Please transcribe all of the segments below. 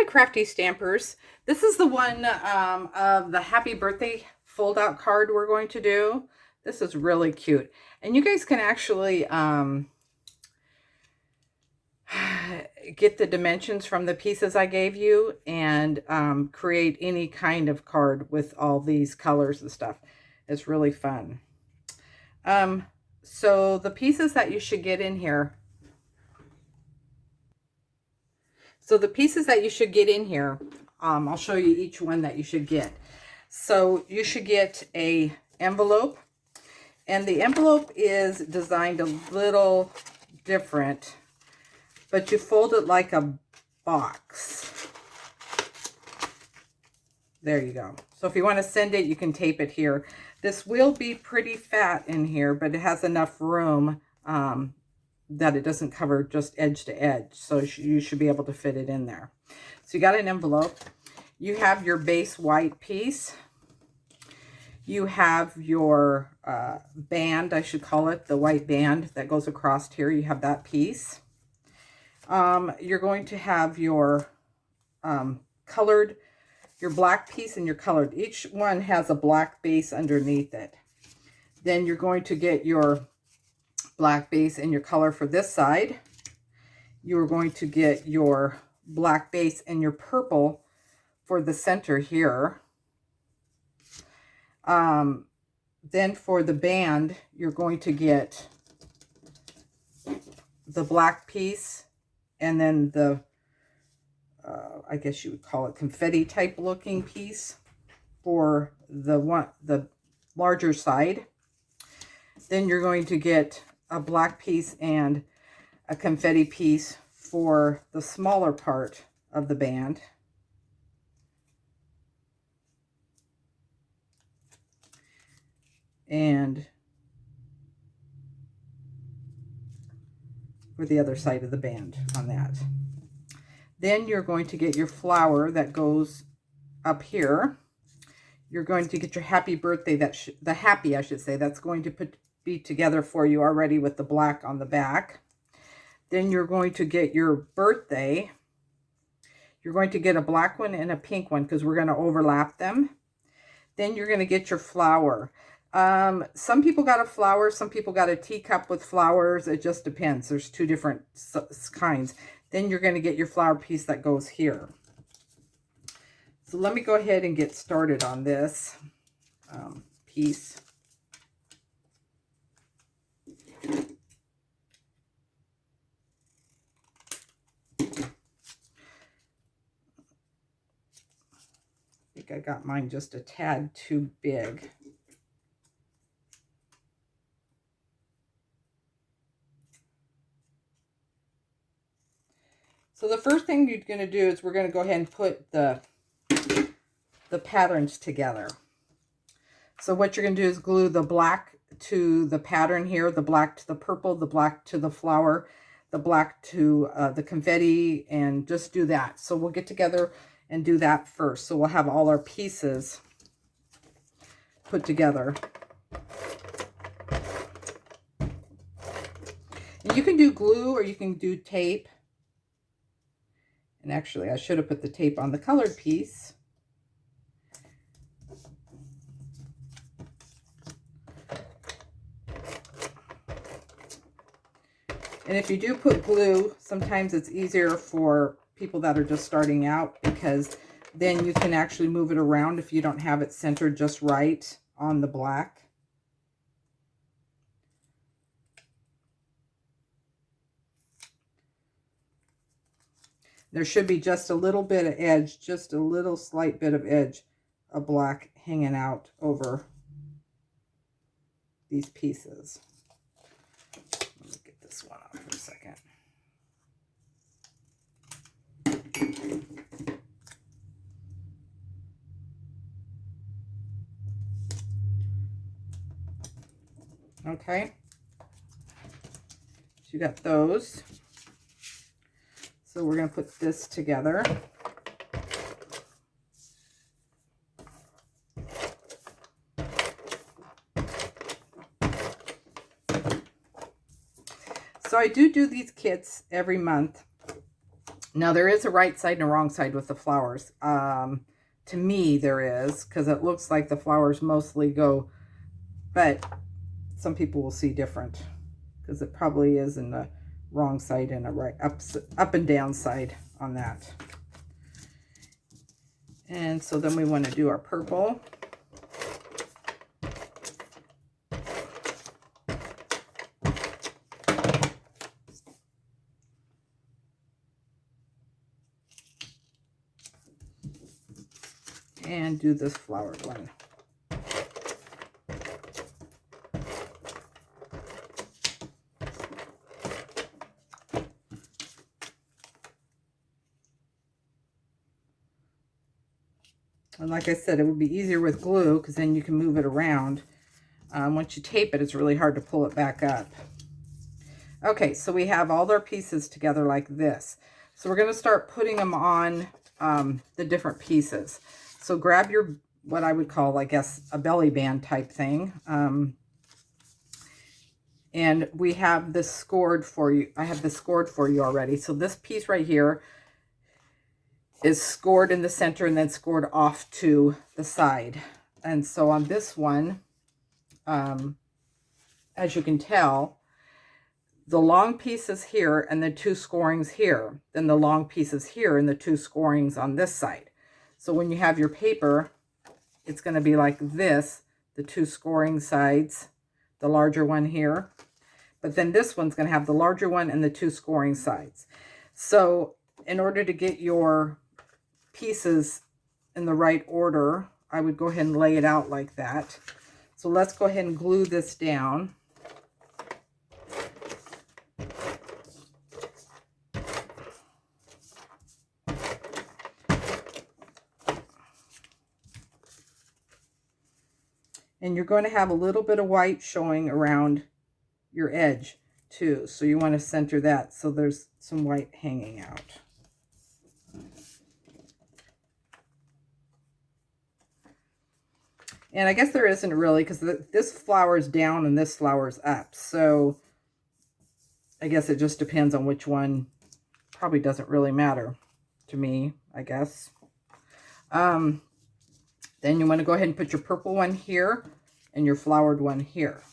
Hi, Crafty Stampers. This is the one of the happy birthday fold-out card we're going to do. This is really cute. And you guys can actually get the dimensions from the pieces I gave you and create any kind of card with all these colors and stuff. It's really fun. So the pieces that you should get in here. So the pieces that you should get in here, I'll show you each one that you should get. So you should get a envelope, and the envelope is designed a little different, but you fold it like a box. There you go. So if you want to send it, you can tape it here. This will be pretty fat in here, but it has enough room that it doesn't cover just edge to edge. So you should be able to fit it in there. So you got an envelope. You have your base white piece. You have your band, I should call it, the white band that goes across here. You have that piece. You're going to have your colored, your black piece and your colored. Each one has a black base underneath it. Then you're going to get your black base and your color for this side. You're going to get your black base and your purple for the center here. Then for the band, you're going to get the black piece and then the I guess you would call it confetti type looking piece for the larger side. Then you're going to get a black piece and a confetti piece for the smaller part of the band. And for the other side of the band on that. Then you're going to get your flower that goes up here. You're going to get your happy birthday, the happy, I should say, that's going to be together for you already with the black on the back. Then you're going to get your birthday. You're going to get a black one and a pink one because we're going to overlap them. Then you're going to get your flower. Some people got a flower, some people got a teacup with flowers. It just depends. There's two different kinds. Then you're going to get your flower piece that goes here. So let me go ahead and get started on this piece. I think I got mine just a tad too big. So the first thing you're going to do is we're going to go ahead and put the patterns together. So what you're going to do is glue the black to the pattern here, the black to the purple, the black to the flower, the black to the confetti, and just do that. So we'll get together and do that first. So we'll have all our pieces put together. And you can do glue or you can do tape. And actually, I should have put the tape on the colored piece. And if you do put glue, sometimes it's easier for people that are just starting out because then you can actually move it around if you don't have it centered just right on the black. There should be just a little bit of edge, just a little slight bit of edge of black hanging out over these pieces. Let me get this one off for a second. Okay. So you got those. So we're going to put this together. So I do these kits every month. Now there is a right side and a wrong side with the flowers. To me there is, because it looks like the flowers mostly go, but some people will see different, because it probably is in the wrong side and a right up and down side on that. And so then we want to do our purple. And do this flowered one. And like I said, it would be easier with glue because then you can move it around. Once you tape it, it's really hard to pull it back up. Okay, so we have all our pieces together like this. So we're going to start putting them on the different pieces. So grab your, what I would call, I guess, a belly band type thing. And we have this scored for you. I have this scored for you already. So this piece right here is scored in the center and then scored off to the side. And so on this one, as you can tell, the long piece is here and the two scorings here. Then the long piece is here and the two scorings on this side. So when you have your paper, it's going to be like this, the two scoring sides, the larger one here. But then this one's going to have the larger one and the two scoring sides. So in order to get your pieces in the right order, I would go ahead and lay it out like that. So let's go ahead and glue this down. And you're going to have a little bit of white showing around your edge too. So you want to center that so there's some white hanging out. And I guess there isn't really, because this flower's down and this flower's up. So I guess it just depends on which one. Probably doesn't really matter to me, I guess. Then you want to go ahead and put your purple one here and your flowered one here.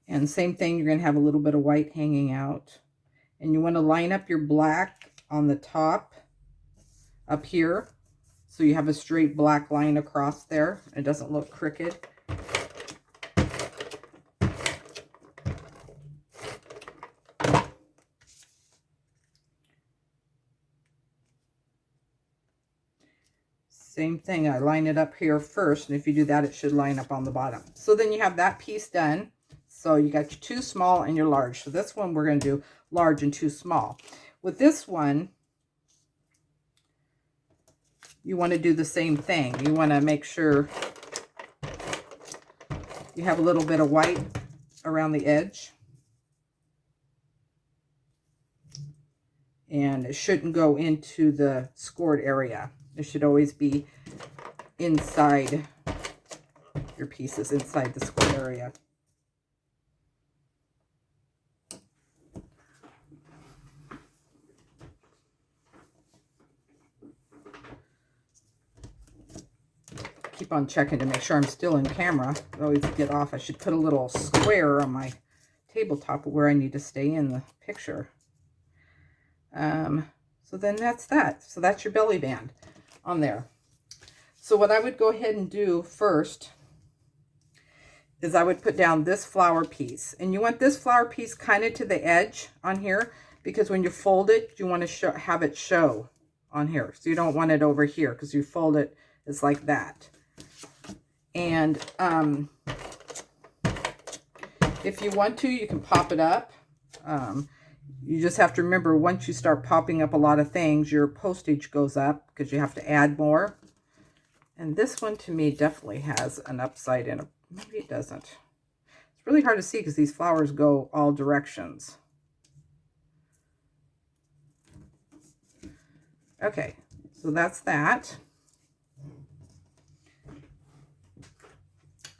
And same thing, you're going to have a little bit of white hanging out. And you want to line up your black on the top up here, so you have a straight black line across there. It doesn't look crooked. Same thing, I line it up here first, and if you do that, it should line up on the bottom. So then you have that piece done. So you got your two small and your large. So this one we're going to do large and two small. With this one, you want to do the same thing. You want to make sure you have a little bit of white around the edge. And it shouldn't go into the scored area. It should always be inside your pieces, inside the scored area. Keep on checking to make sure I'm still in camera. I always get off. I should put a little square on my tabletop where I need to stay in the picture. So then that's that. So that's your belly band on there. So what I would go ahead and do first is I would put down this flower piece. And you want this flower piece kind of to the edge on here, because when you fold it, you want to have it show on here. So you don't want it over here, because you fold it, it's like that. And if you want to, you can pop it up. You just have to remember, once you start popping up a lot of things, your postage goes up because you have to add more. And this one to me definitely has an upside and maybe it doesn't. It's really hard to see because these flowers go all directions. Okay, so that's that.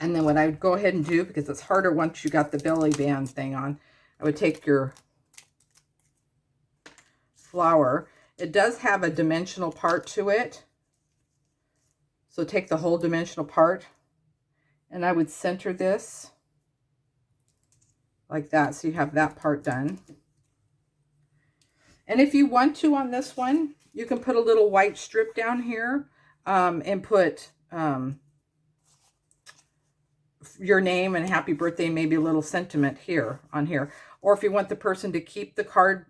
And then what I would go ahead and do, because it's harder once you got the belly band thing on, I would take your flower. It does have a dimensional part to it. So take the whole dimensional part, and I would center this like that, so you have that part done. And if you want to on this one, you can put a little white strip down here and put your name and happy birthday, maybe a little sentiment here on here. Or if you want the person to keep the card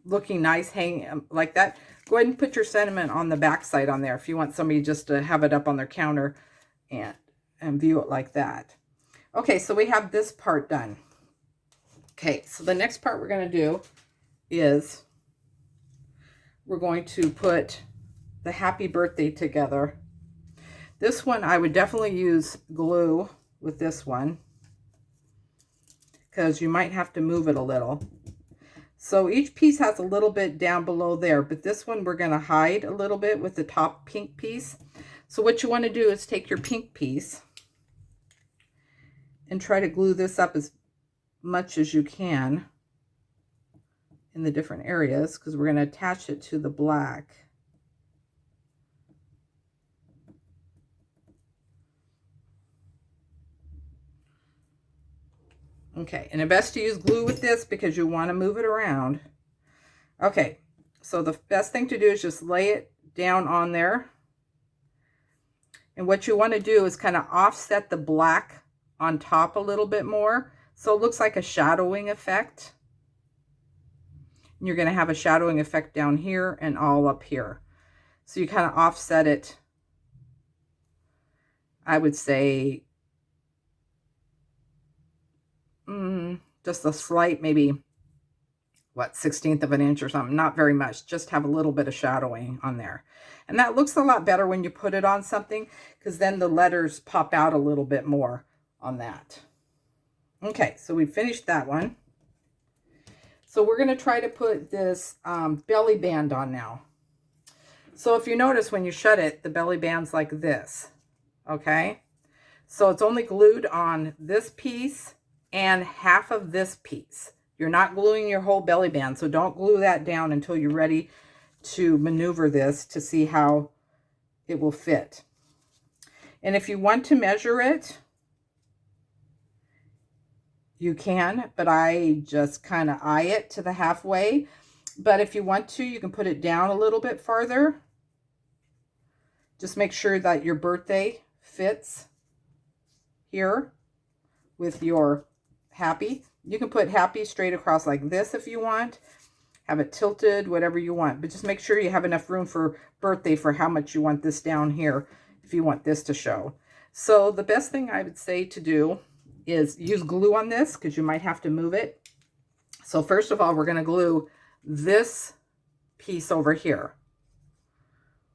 looking nice, hang like that, go ahead and put your sentiment on the back side on there if you want somebody just to have it up on their counter and view it like that. Okay, so we have this part done. Okay, so the next part we're going to do is we're going to put the happy birthday together. This one, I would definitely use glue with this one because you might have to move it a little. So each piece has a little bit down below there, but this one we're going to hide a little bit with the top pink piece. So what you want to do is take your pink piece and try to glue this up as much as you can in the different areas, because we're going to attach it to the black. Okay, and it's best to use glue with this because you want to move it around. Okay, so the best thing to do is just lay it down on there. And what you want to do is kind of offset the black on top a little bit more, so it looks like a shadowing effect. And you're going to have a shadowing effect down here and all up here. So you kind of offset it, I would say, just a slight, maybe, what, 1/16 of an inch or something. Not very much. Just have a little bit of shadowing on there. And that looks a lot better when you put it on something, because then the letters pop out a little bit more on that. Okay, so we finished that one. So we're going to try to put this belly band on now. So if you notice when you shut it, the belly band's like this. Okay? So it's only glued on this piece and half of this piece. You're not gluing your whole belly band, so don't glue that down until you're ready to maneuver this to see how it will fit. And if you want to measure it, you can, but I just kind of eye it to the halfway. But if you want to, you can put it down a little bit farther. Just make sure that your birthday fits here with your happy. You can put happy straight across like this if you want. Have it tilted, whatever you want. But just make sure you have enough room for birthday for how much you want this down here if you want this to show. So the best thing I would say to do is use glue on this, because you might have to move it. So first of all, we're going to glue this piece over here.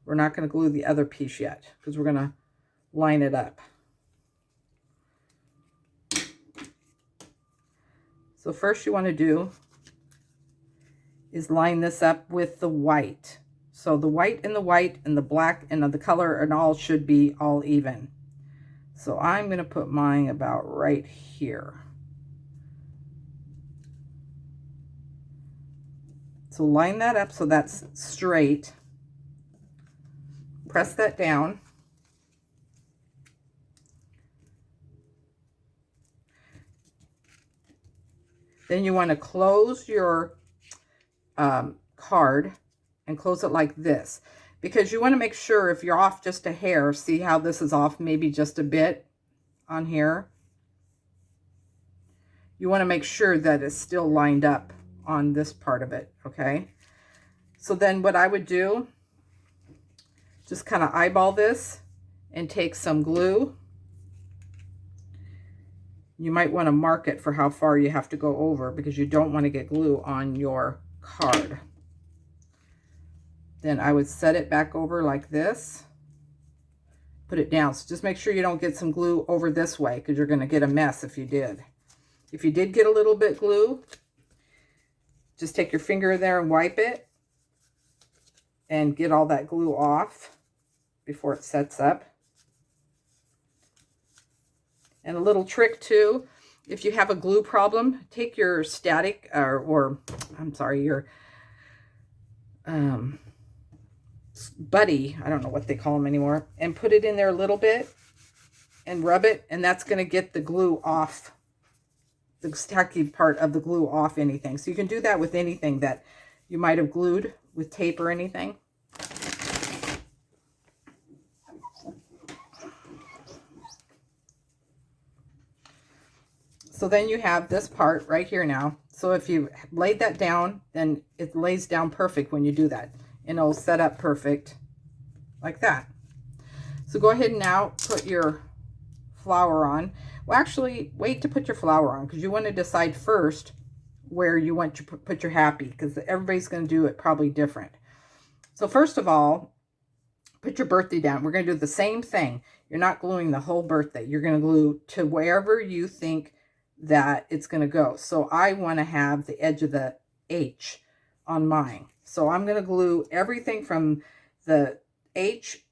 We're not going to glue the other piece yet, because we're going to line it up. So first you want to do is line this up with the white. So the white and the black and the color and all should be all even. So I'm going to put mine about right here. So line that up so that's straight. Press that down. Then you want to close your card and close it like this, because you want to make sure if you're off just a hair, see how this is off maybe just a bit on here. You want to make sure that it's still lined up on this part of it, okay? So then what I would do, just kind of eyeball this and take some glue. You might want to mark it for how far you have to go over, because you don't want to get glue on your card. Then I would set it back over like this. Put it down. So just make sure you don't get some glue over this way, because you're going to get a mess if you did. If you did get a little bit glue, just take your finger there and wipe it and get all that glue off before it sets up. And a little trick too, if you have a glue problem, take your static or I'm sorry, your buddy, I don't know what they call them anymore, and put it in there a little bit and rub it, and that's going to get the glue off, the tacky part of the glue off anything. So you can do that with anything that you might have glued with tape or anything. So then you have this part right here now. So if you laid that down, then it lays down perfect when you do that. And it'll set up perfect like that. So go ahead and now put your flower on. Well, actually, wait to put your flower on because you want to decide first where you want to put your happy, because everybody's going to do it probably different. So first of all, put your birthday down. We're going to do the same thing. You're not gluing the whole birthday. You're going to glue to wherever you think that it's going to go. So I want to have the edge of the H on mine. So I'm going to glue everything from the H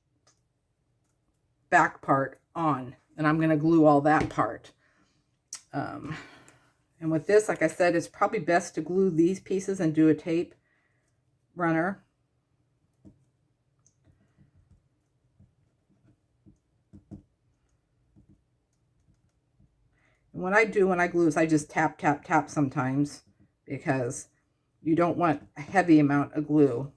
back part on, and I'm going to glue all that part. And with this, like I said, it's probably best to glue these pieces and do a tape runner. And what I do when I glue is I just tap, tap, tap sometimes, because you don't want a heavy amount of glue.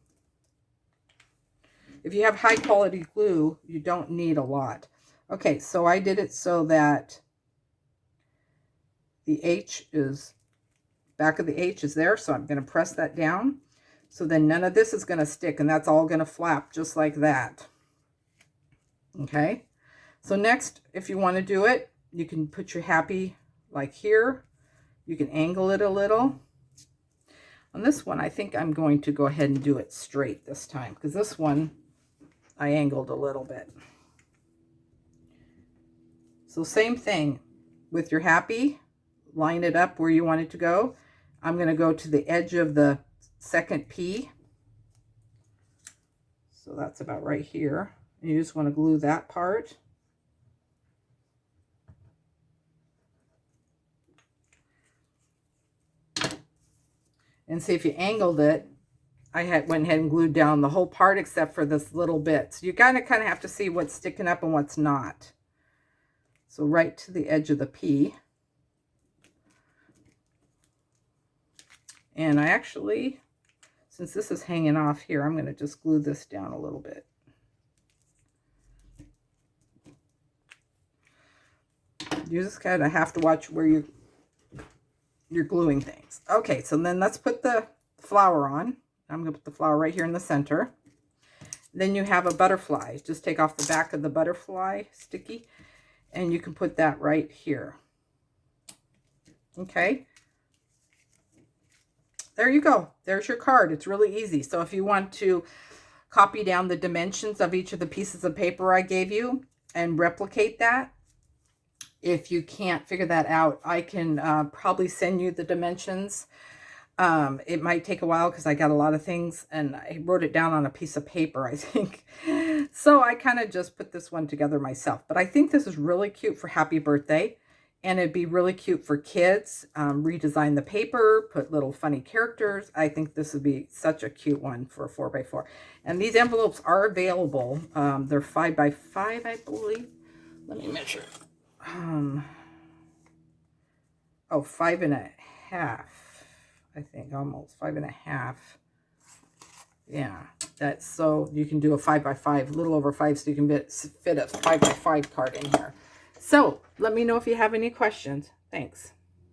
If you have high quality glue, you don't need a lot. Okay, so I did it so that the H is, back of the H is there, so I'm going to press that down. So then none of this is going to stick, and that's all going to flap just like that. Okay, so next, if you want to do it, you can put your happy like here. You can angle it a little. On this one, I think I'm going to go ahead and do it straight this time, because this one I angled a little bit. So same thing with your happy, line it up where you want it to go. I'm going to go to the edge of the second P. So that's about right here. You just want to glue that part. And see, if you angled it, I went ahead and glued down the whole part except for this little bit. So you kind of have to see what's sticking up and what's not. So right to the edge of the P. And I actually, since this is hanging off here, I'm going to just glue this down a little bit. You just kind of have to watch where you're gluing things. Okay, so then let's put the flower on. I'm going to put the flower right here in the center. Then you have a butterfly. Just take off the back of the butterfly sticky, and you can put that right here. Okay. There you go. There's your card. It's really easy. So if you want to copy down the dimensions of each of the pieces of paper I gave you and replicate that, if you can't figure that out, I can probably send you the dimensions. It might take a while because I got a lot of things and I wrote it down on a piece of paper, I think. So I kind of just put this one together myself. But I think this is really cute for happy birthday. And it'd be really cute for kids. Redesign the paper, put little funny characters. I think this would be such a cute one for a 4x4. And these envelopes are available. They're 5x5, I believe. Let me measure. 5.5, I think, almost 5.5. Yeah, that's so you can do a 5x5, a little over 5, so you can fit a 5x5 card in here. So let me know if you have any questions. Thanks.